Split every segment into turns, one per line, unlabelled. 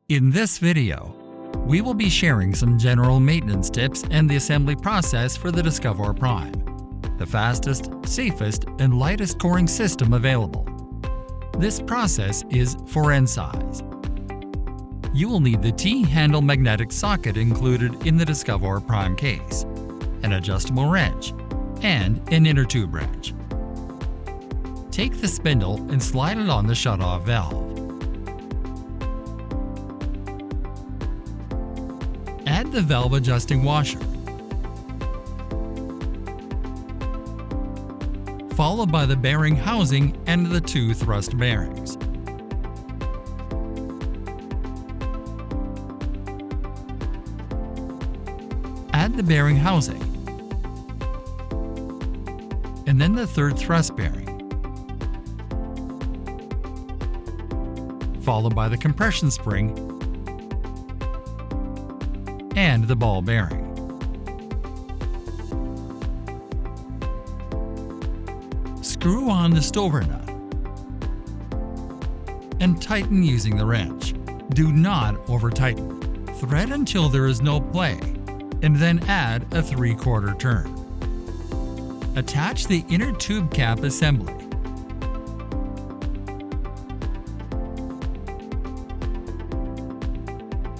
In this video, we will be sharing some general maintenance tips and the assembly process for the DiscovOre Prime, the fastest, safest, and lightest coring system available. This process is for end size. You will need the T-handle magnetic socket included in the DiscovOre Prime case, an adjustable wrench, and an inner tube wrench. Take the spindle and slide it on the shutoff valve. Add the valve adjusting washer, followed by the bearing housing and the two thrust bearings. Add the bearing housing, and then the third thrust bearing, followed by the compression spring and the ball bearing. Screw on the stover nut and tighten using the wrench. Do not over-tighten. Thread until there is no play, and then add a 3/4 turn. Attach the inner tube cap assembly.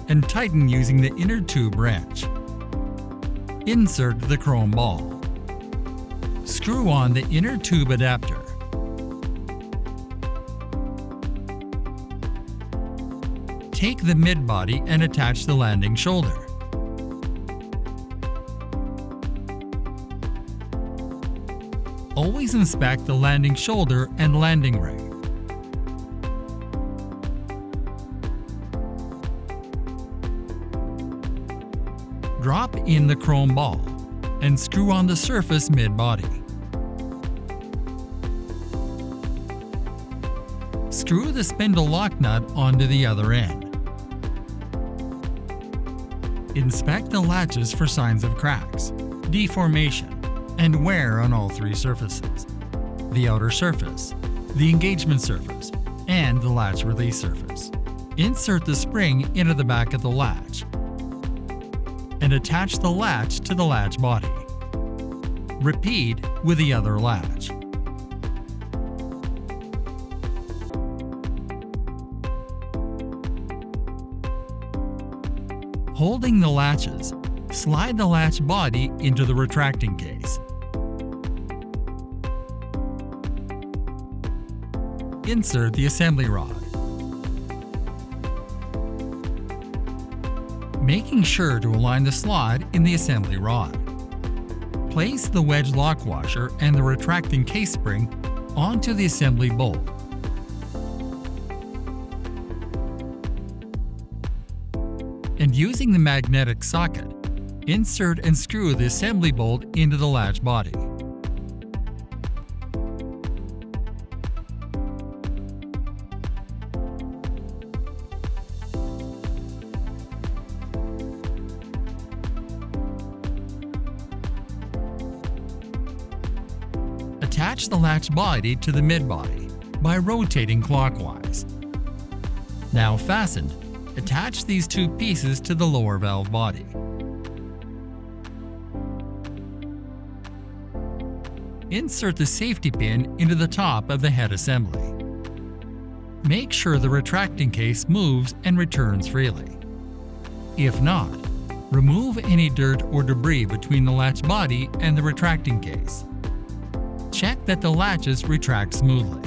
And tighten using the inner tube wrench. Insert the chrome ball. Screw on the inner tube adapter. Take the mid-body and attach the landing shoulder. Always inspect the landing shoulder and landing ring. Drop in the chrome ball and screw on the surface mid-body. Screw the spindle lock nut onto the other end. Inspect the latches for signs of cracks, deformation, and wear on all three surfaces: the outer surface, the engagement surface, and the latch release surface. Insert the spring into the back of the latch and attach the latch to the latch body. Repeat with the other latch. Holding the latches, slide the latch body into the retracting case. Insert the assembly rod. Making sure to align the slot in the assembly rod. Place the wedge lock washer and the retracting case spring onto the assembly bolt. And using the magnetic socket, insert and screw the assembly bolt into the latch body. Attach the latch body to the mid-body by rotating clockwise. Now fastened, attach these two pieces to the lower valve body. Insert the safety pin into the top of the head assembly. Make sure the retracting case moves and returns freely. If not, remove any dirt or debris between the latch body and the retracting case. Check that the latches retract smoothly.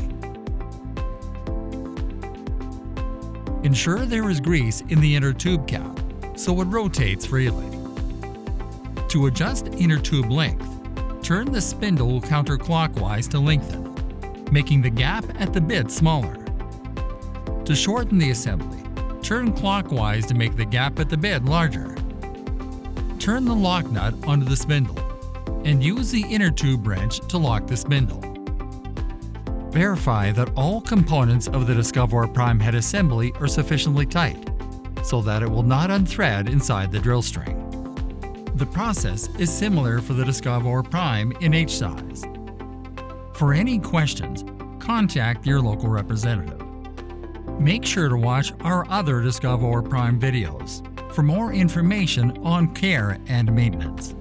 Ensure there is grease in the inner tube cap so it rotates freely. To adjust inner tube length, turn the spindle counterclockwise to lengthen, making the gap at the bit smaller. To shorten the assembly, turn clockwise to make the gap at the bit larger. Turn the lock nut onto the spindle and use the inner tube wrench to lock the spindle. Verify that all components of the DiscovOre Prime head assembly are sufficiently tight so that it will not unthread inside the drill string. The process is similar for the DiscovOre Prime in H size. For any questions, contact your local representative. Make sure to watch our other DiscovOre Prime videos for more information on care and maintenance.